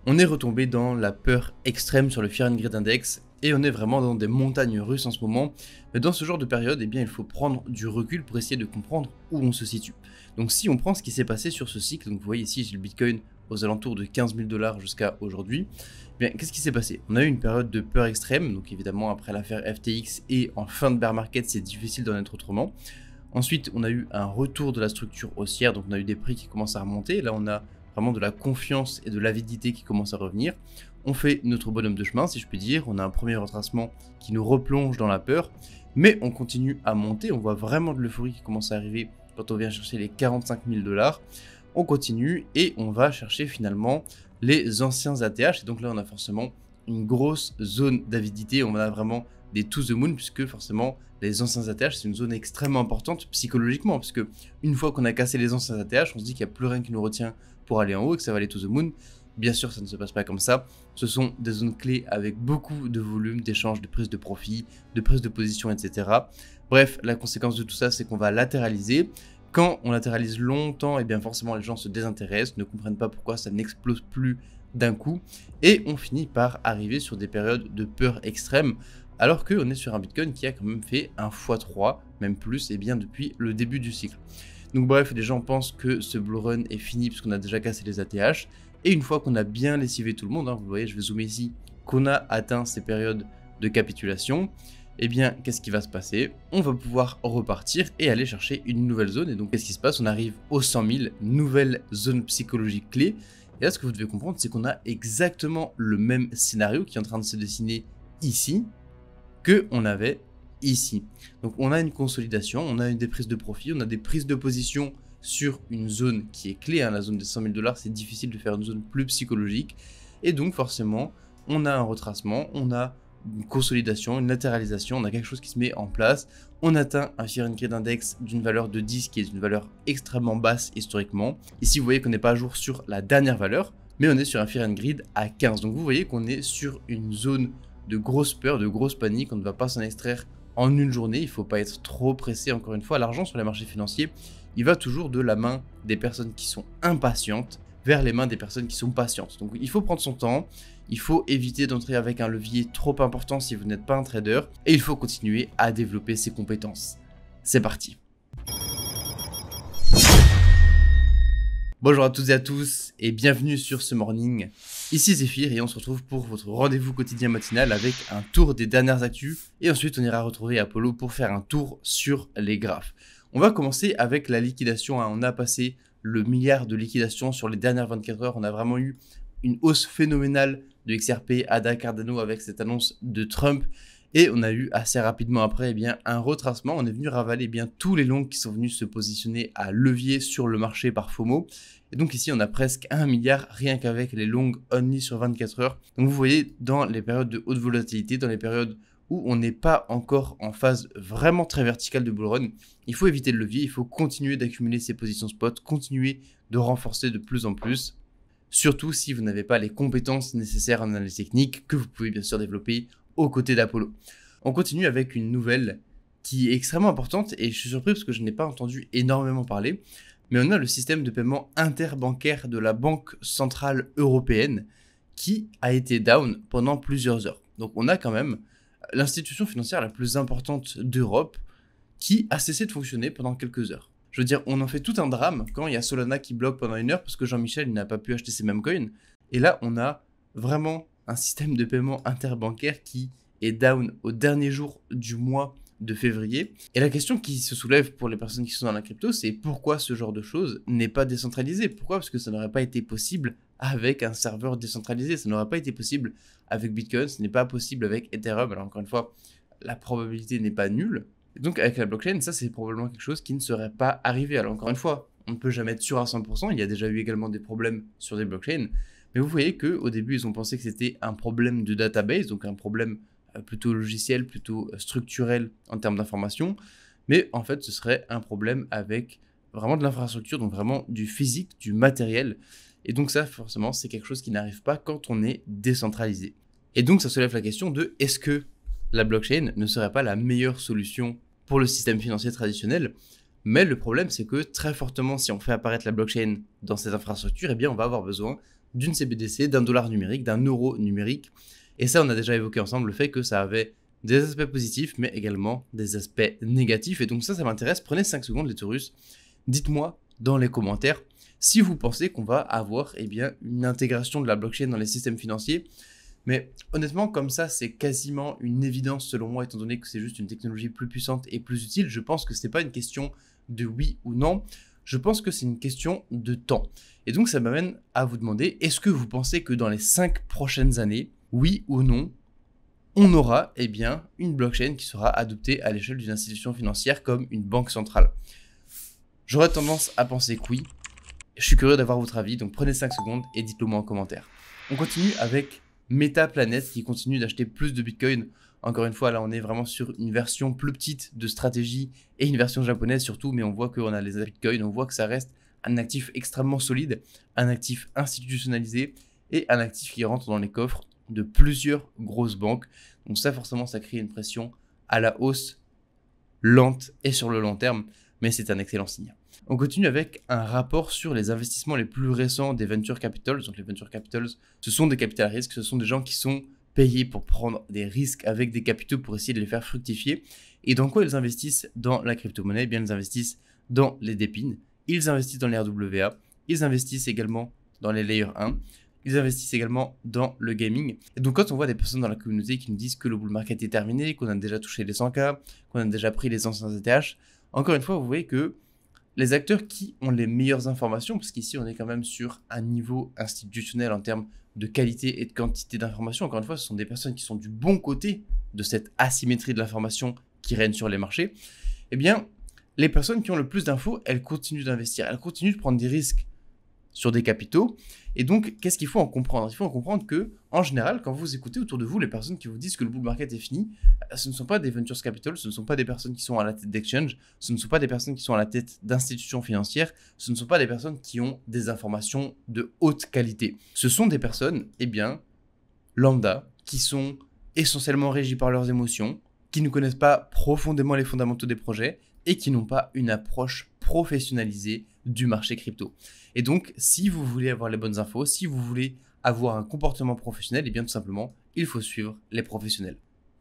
On est retombé dans la peur extrême sur le Fear and Greed Index et on est vraiment dans des montagnes russes en ce moment. Mais dans ce genre de période, eh bien, il faut prendre du recul pour essayer de comprendre où on se situe. Donc si on prend ce qui s'est passé sur ce cycle, donc vous voyez ici j'ai le Bitcoin aux alentours de 15 000 $ jusqu'à aujourd'hui, eh bien qu'est-ce qui s'est passé? On a eu une période de peur extrême, donc évidemment après l'affaire FTX et en fin de bear market c'est difficile d'en être autrement. Ensuite on a eu un retour de la structure haussière, donc on a eu des prix qui commencent à remonter, là on a vraiment de la confiance et de l'avidité qui commence à revenir. On fait notre bonhomme de chemin, si je puis dire. On a un premier retracement qui nous replonge dans la peur, mais on continue à monter. On voit vraiment de l'euphorie qui commence à arriver quand on vient chercher les 45 000 $. On continue et on va chercher finalement les anciens ATH. Et donc là, on a forcément une grosse zone d'avidité. On a vraiment des to the moon, puisque forcément, les anciens ATH, c'est une zone extrêmement importante psychologiquement, puisque une fois qu'on a cassé les anciens ATH, on se dit qu'il n'y a plus rien qui nous retient pour aller en haut et que ça va aller to the moon. Bien sûr, ça ne se passe pas comme ça. Ce sont des zones clés avec beaucoup de volume, d'échanges, de prise de profit, de prise de position, etc. Bref, la conséquence de tout ça, c'est qu'on va latéraliser. Quand on latéralise longtemps, et bien forcément les gens se désintéressent, ne comprennent pas pourquoi ça n'explose plus d'un coup. Et on finit par arriver sur des périodes de peur extrême, alors qu'on est sur un Bitcoin qui a quand même fait un x3, même plus, et bien depuis le début du cycle. Donc bref, les gens pensent que ce bull run est fini puisqu'on a déjà cassé les ATH. Et une fois qu'on a bien lessivé tout le monde, vous voyez, je vais zoomer ici, qu'on a atteint ces périodes de capitulation, eh bien, qu'est-ce qui va se passer? On va pouvoir repartir et aller chercher une nouvelle zone. Et donc, qu'est-ce qui se passe? On arrive aux 100 000, nouvelle zone psychologique clé. Et là, ce que vous devez comprendre, c'est qu'on a exactement le même scénario qui est en train de se dessiner ici que on avait ici. Donc on a une consolidation, on a des prises de profit, on a des prises de position sur une zone qui est clé, la zone des 100 000 $, c'est difficile de faire une zone plus psychologique, et donc forcément on a un retracement, on a une consolidation, une latéralisation, on a quelque chose qui se met en place, on atteint un Fear and Greed Index d'une valeur de 10 qui est une valeur extrêmement basse historiquement. Ici vous voyez qu'on n'est pas à jour sur la dernière valeur, mais on est sur un Fear and Greed à 15, donc vous voyez qu'on est sur une zone de grosse peur, de grosse panique, on ne va pas s'en extraire en une journée, il ne faut pas être trop pressé. Encore une fois, l'argent sur les marchés financiers, il va toujours de la main des personnes qui sont impatientes vers les mains des personnes qui sont patientes. Donc il faut prendre son temps, il faut éviter d'entrer avec un levier trop important si vous n'êtes pas un trader, et il faut continuer à développer ses compétences. C'est parti. Bonjour à toutes et à tous et bienvenue sur ce morning. Ici Zephyr et on se retrouve pour votre rendez-vous quotidien matinal avec un tour des dernières actus et ensuite on ira retrouver Apollo pour faire un tour sur les graphes. On va commencer avec la liquidation, on a passé le milliard de liquidation sur les dernières 24 heures, on a vraiment eu une hausse phénoménale de XRP, ADA, Cardano avec cette annonce de Trump. Et on a eu assez rapidement après un retracement. On est venu ravaler tous les longs qui sont venus se positionner à levier sur le marché par FOMO. Et donc ici, on a presque 1 milliard rien qu'avec les longs only sur 24 heures. Donc vous voyez, dans les périodes de haute volatilité, dans les périodes où on n'est pas encore en phase vraiment très verticale de bull run, il faut éviter le levier, il faut continuer d'accumuler ses positions spot, continuer de renforcer de plus en plus. Surtout si vous n'avez pas les compétences nécessaires en analyse technique que vous pouvez bien sûr développer aux côtés d'Apollo. On continue avec une nouvelle qui est extrêmement importante et je suis surpris parce que je n'ai pas entendu énormément parler, mais on a le système de paiement interbancaire de la Banque Centrale Européenne qui a été down pendant plusieurs heures. Donc on a quand même l'institution financière la plus importante d'Europe qui a cessé de fonctionner pendant quelques heures. Je veux dire, on en fait tout un drame quand il y a Solana qui bloque pendant une heure parce que Jean-Michel n'a pas pu acheter ses mêmes coins. Et là, on a vraiment un système de paiement interbancaire qui est down au dernier jour du mois de février. Et la question qui se soulève pour les personnes qui sont dans la crypto, c'est pourquoi ce genre de choses n'est pas décentralisé? Pourquoi? Parce que ça n'aurait pas été possible avec un serveur décentralisé, ça n'aurait pas été possible avec Bitcoin, ce n'est pas possible avec Ethereum. Alors encore une fois, la probabilité n'est pas nulle. Et donc avec la blockchain, ça c'est probablement quelque chose qui ne serait pas arrivé. Alors encore une fois, on ne peut jamais être sûr à 100%, il y a déjà eu également des problèmes sur des blockchains, mais vous voyez qu'au début ils ont pensé que c'était un problème de database, donc un problème plutôt logiciel, plutôt structurel en termes d'information, mais en fait ce serait un problème avec vraiment de l'infrastructure, donc vraiment du physique, du matériel, et donc ça forcément c'est quelque chose qui n'arrive pas quand on est décentralisé. Et donc ça soulève la question de est-ce que la blockchain ne serait pas la meilleure solution pour le système financier traditionnel? Mais le problème c'est que très fortement si on fait apparaître la blockchain dans cette infrastructure, eh bien on va avoir besoin d'une CBDC, d'un dollar numérique, d'un euro numérique. Et ça, on a déjà évoqué ensemble le fait que ça avait des aspects positifs, mais également des aspects négatifs. Et donc ça m'intéresse. Prenez 5 secondes, les Taurus. Dites-moi dans les commentaires si vous pensez qu'on va avoir une intégration de la blockchain dans les systèmes financiers. Mais honnêtement, comme ça, c'est quasiment une évidence selon moi, étant donné que c'est juste une technologie plus puissante et plus utile. Je pense que ce n'est pas une question de oui ou non. Je pense que c'est une question de temps. Et donc, ça m'amène à vous demander, est-ce que vous pensez que dans les 5 prochaines années, oui ou non, on aura une blockchain qui sera adoptée à l'échelle d'une institution financière comme une banque centrale? J'aurais tendance à penser que oui. Je suis curieux d'avoir votre avis, donc prenez 5 secondes et dites-le moi en commentaire. On continue avec Metaplanet qui continue d'acheter plus de Bitcoin. Encore une fois, là, on est vraiment sur une version plus petite de stratégie et une version japonaise surtout, mais on voit qu'on a les Bitcoin, on voit que ça reste un actif extrêmement solide, un actif institutionnalisé et un actif qui rentre dans les coffres de plusieurs grosses banques. Donc ça, forcément, ça crée une pression à la hausse lente et sur le long terme, mais c'est un excellent signe. On continue avec un rapport sur les investissements les plus récents des venture capitals. Donc les venture capitals, ce sont des capital risques, ce sont des gens qui sont payés pour prendre des risques avec des capitaux pour essayer de les faire fructifier. Et dans quoi ils investissent dans la crypto-monnaie? Eh bien, ils investissent dans les DePIN, ils investissent dans les RWA, ils investissent également dans les Layer 1, ils investissent également dans le gaming. Et donc quand on voit des personnes dans la communauté qui nous disent que le bull market est terminé, qu'on a déjà touché les 100K, qu'on a déjà pris les anciens ETH, encore une fois, vous voyez que les acteurs qui ont les meilleures informations, parce qu'ici on est quand même sur un niveau institutionnel en termes de qualité et de quantité d'informations, encore une fois, ce sont des personnes qui sont du bon côté de cette asymétrie de l'information qui règne sur les marchés, eh bien, les personnes qui ont le plus d'infos, elles continuent d'investir, elles continuent de prendre des risques sur des capitaux. Et donc, qu'est-ce qu'il faut en comprendre? Il faut en comprendre que, en général, quand vous écoutez autour de vous les personnes qui vous disent que le bull market est fini, ce ne sont pas des ventures capital, ce ne sont pas des personnes qui sont à la tête d'exchange, ce ne sont pas des personnes qui sont à la tête d'institutions financières, ce ne sont pas des personnes qui ont des informations de haute qualité. Ce sont des personnes, lambda, qui sont essentiellement régies par leurs émotions, qui ne connaissent pas profondément les fondamentaux des projets et qui n'ont pas une approche professionnalisée du marché crypto. Et donc, si vous voulez avoir les bonnes infos, si vous voulez avoir un comportement professionnel, tout simplement, il faut suivre les professionnels.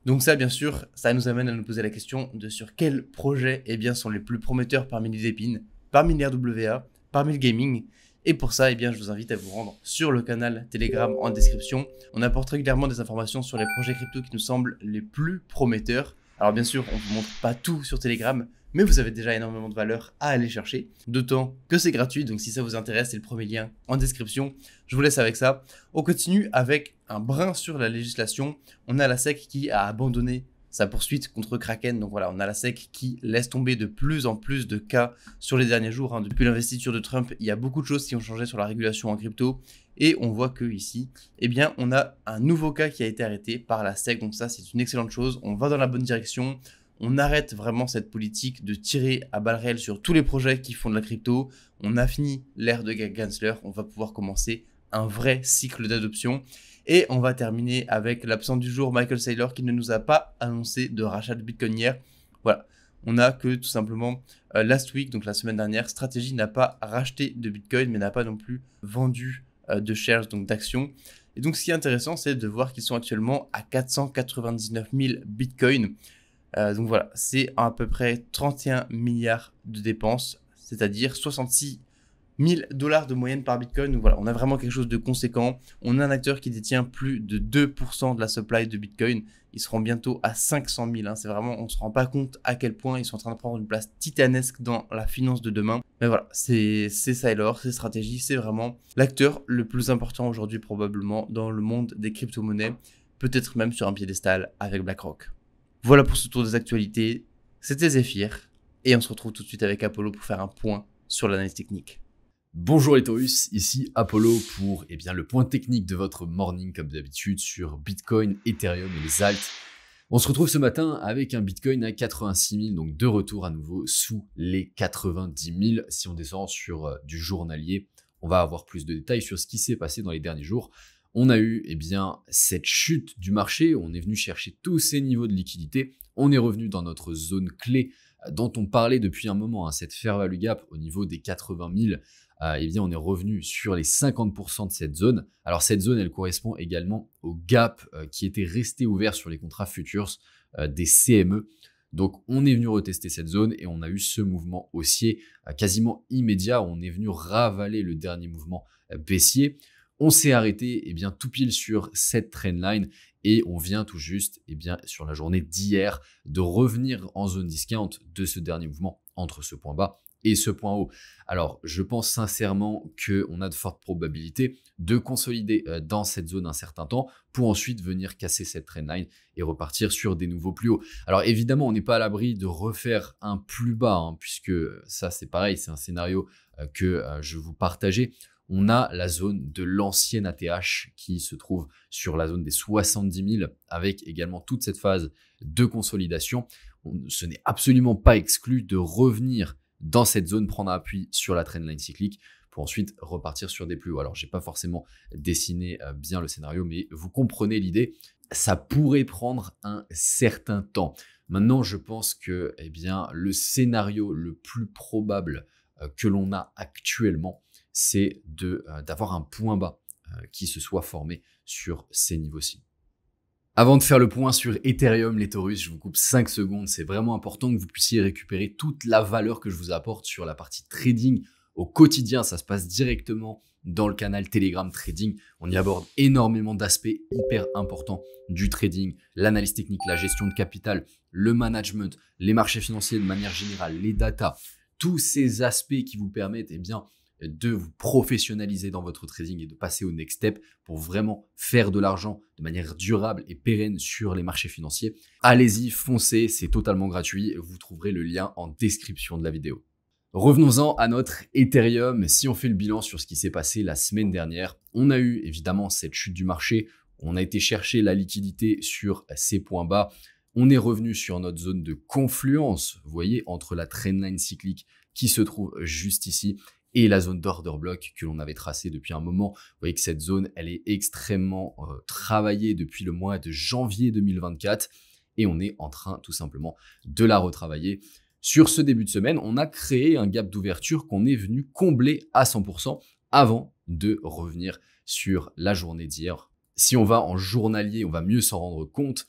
Donc ça, bien sûr, ça nous amène à nous poser la question de sur quels projets sont les plus prometteurs parmi les DePIN, parmi les RWA, parmi le gaming. Et pour ça, je vous invite à vous rendre sur le canal Telegram en description. On apporte régulièrement des informations sur les projets crypto qui nous semblent les plus prometteurs. Alors bien sûr, on ne vous montre pas tout sur Telegram, mais vous avez déjà énormément de valeur à aller chercher, d'autant que c'est gratuit, donc si ça vous intéresse, c'est le premier lien en description. Je vous laisse avec ça. On continue avec un brin sur la législation. On a la SEC qui a abandonné sa poursuite contre Kraken, donc voilà, on a la SEC qui laisse tomber de plus en plus de cas sur les derniers jours. Depuis l'investiture de Trump, il y a beaucoup de choses qui ont changé sur la régulation en crypto, et on voit que ici, on a un nouveau cas qui a été arrêté par la SEC, donc ça c'est une excellente chose, on va dans la bonne direction. On arrête vraiment cette politique de tirer à balles réelles sur tous les projets qui font de la crypto. On a fini l'ère de Gensler. On va pouvoir commencer un vrai cycle d'adoption. Et on va terminer avec l'absent du jour, Michael Saylor, qui ne nous a pas annoncé de rachat de Bitcoin hier. Voilà. On a que tout simplement last week, donc la semaine dernière, Strategy n'a pas racheté de Bitcoin, mais n'a pas non plus vendu de shares, donc d'actions. Et donc ce qui est intéressant, c'est de voir qu'ils sont actuellement à 499 000 Bitcoin. Donc voilà, c'est à peu près 31 milliards de dépenses, c'est-à-dire 66 000 $ de moyenne par Bitcoin. Donc voilà, on a vraiment quelque chose de conséquent. On a un acteur qui détient plus de 2% de la supply de Bitcoin. Ils seront bientôt à 500 000. C'est vraiment, on ne se rend pas compte à quel point ils sont en train de prendre une place titanesque dans la finance de demain. Mais voilà, c'est Saylor, c'est Strategy, c'est vraiment l'acteur le plus important aujourd'hui probablement dans le monde des crypto-monnaies, peut-être même sur un piédestal avec BlackRock. Voilà pour ce tour des actualités, c'était Zephyr, et on se retrouve tout de suite avec Apollo pour faire un point sur l'analyse technique. Bonjour les Taurus, ici Apollo pour le point technique de votre morning comme d'habitude sur Bitcoin, Ethereum et les alts. On se retrouve ce matin avec un Bitcoin à 86 000, donc de retour à nouveau sous les 90 000. Si on descend sur du journalier, on va avoir plus de détails sur ce qui s'est passé dans les derniers jours. On a eu cette chute du marché, on est venu chercher tous ces niveaux de liquidité, on est revenu dans notre zone clé dont on parlait depuis un moment, cette fair value gap au niveau des 80 000 eh bien on est revenu sur les 50% de cette zone. Alors cette zone, elle correspond également au gap qui était resté ouvert sur les contrats futurs des CME. Donc on est venu retester cette zone et on a eu ce mouvement haussier quasiment immédiat. On est venu ravaler le dernier mouvement baissier. On s'est arrêté bien tout pile sur cette trendline et on vient tout juste bien sur la journée d'hier de revenir en zone discount de ce dernier mouvement entre ce point bas et ce point haut. Alors, je pense sincèrement qu'on a de fortes probabilités de consolider dans cette zone un certain temps pour ensuite venir casser cette trendline et repartir sur des nouveaux plus hauts. Alors, évidemment, on n'est pas à l'abri de refaire un plus bas, puisque ça, c'est pareil, c'est un scénario que je vous partageais. On a la zone de l'ancienne ATH qui se trouve sur la zone des 70 000 avec également toute cette phase de consolidation. Ce n'est absolument pas exclu de revenir dans cette zone, prendre appui sur la trendline cyclique pour ensuite repartir sur des plus hauts. Alors, j'ai pas forcément dessiné bien le scénario, mais vous comprenez l'idée. Ça pourrait prendre un certain temps. Maintenant, je pense que le scénario le plus probable que l'on a actuellement, c'est d'avoir un point bas qui se soit formé sur ces niveaux-ci. Avant de faire le point sur Ethereum, les Taurus, je vous coupe 5 secondes. C'est vraiment important que vous puissiez récupérer toute la valeur que je vous apporte sur la partie trading au quotidien. Ça se passe directement dans le canal Telegram Trading. On y aborde énormément d'aspects hyper importants du trading, l'analyse technique, la gestion de capital, le management, les marchés financiers de manière générale, les datas. Tous ces aspects qui vous permettent de vous professionnaliser dans votre trading et de passer au next step pour vraiment faire de l'argent de manière durable et pérenne sur les marchés financiers. Allez-y, foncez, c'est totalement gratuit. Vous trouverez le lien en description de la vidéo. Revenons-en à notre Ethereum. Si on fait le bilan sur ce qui s'est passé la semaine dernière, on a eu évidemment cette chute du marché. On a été chercher la liquidité sur ces points bas. On est revenu sur notre zone de confluence, vous voyez, entre la trendline cyclique qui se trouve juste ici et la zone d'order block que l'on avait tracée depuis un moment. Vous voyez que cette zone, elle est extrêmement travaillée depuis le mois de janvier 2024 et on est en train tout simplement de la retravailler. Sur ce début de semaine, on a créé un gap d'ouverture qu'on est venu combler à 100% avant de revenir sur la journée d'hier. Si on va en journalier, on va mieux s'en rendre compte.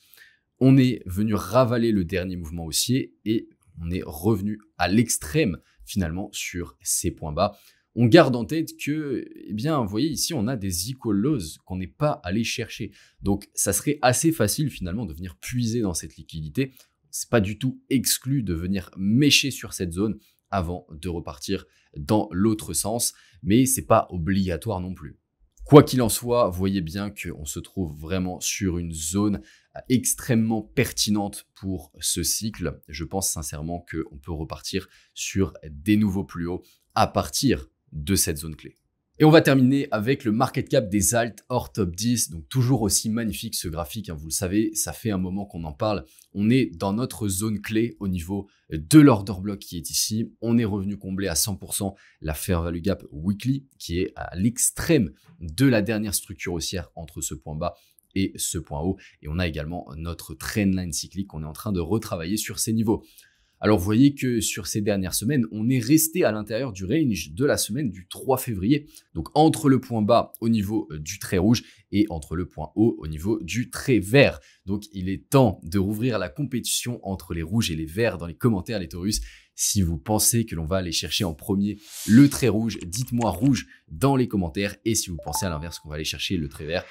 On est venu ravaler le dernier mouvement haussier et on est revenu à l'extrême finalement sur ces points bas. On garde en tête que, vous voyez ici, on a des equal lows qu'on n'est pas allé chercher. Donc, ça serait assez facile finalement de venir puiser dans cette liquidité. C'est pas du tout exclu de venir mécher sur cette zone avant de repartir dans l'autre sens, mais c'est pas obligatoire non plus. Quoi qu'il en soit, vous voyez bien qu'on se trouve vraiment sur une zone extrêmement pertinente pour ce cycle. Je pense sincèrement qu'on peut repartir sur des nouveaux plus hauts à partir de cette zone clé. Et on va terminer avec le market cap des alts hors top 10. Donc toujours aussi magnifique ce graphique, vous le savez, ça fait un moment qu'on en parle. On est dans notre zone clé au niveau de l'order block qui est ici. On est revenu combler à 100% la fair value gap weekly qui est à l'extrême de la dernière structure haussière entre ce point bas et ce point haut. Et on a également notre trendline cyclique qu'on est en train de retravailler sur ces niveaux. Alors, vous voyez que sur ces dernières semaines, on est resté à l'intérieur du range de la semaine du 3 février. Donc, entre le point bas au niveau du trait rouge et entre le point haut au niveau du trait vert. Donc, il est temps de rouvrir la compétition entre les rouges et les verts dans les commentaires, les Taurus. Si vous pensez que l'on va aller chercher en premier le trait rouge, dites-moi rouge dans les commentaires. Et si vous pensez à l'inverse qu'on va aller chercher le trait vert,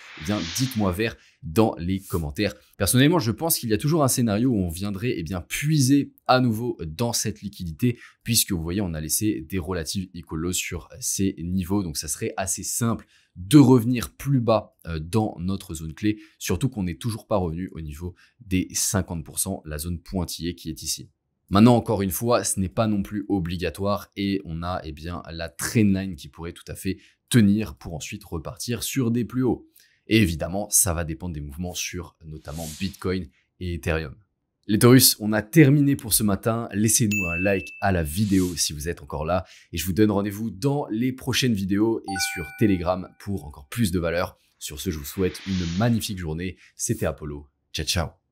dites-moi vert dans les commentaires. Personnellement, je pense qu'il y a toujours un scénario où on viendrait puiser à nouveau dans cette liquidité, puisque vous voyez, on a laissé des relatives equal lows sur ces niveaux. Donc, ça serait assez simple de revenir plus bas dans notre zone clé, surtout qu'on n'est toujours pas revenu au niveau des 50%, la zone pointillée qui est ici. Maintenant, encore une fois, ce n'est pas non plus obligatoire et on a la trendline qui pourrait tout à fait tenir pour ensuite repartir sur des plus hauts. Et évidemment, ça va dépendre des mouvements sur notamment Bitcoin et Ethereum. Les Taurus, on a terminé pour ce matin. Laissez-nous un like à la vidéo si vous êtes encore là. Et je vous donne rendez-vous dans les prochaines vidéos et sur Telegram pour encore plus de valeur. Sur ce, je vous souhaite une magnifique journée. C'était Apollo. Ciao, ciao.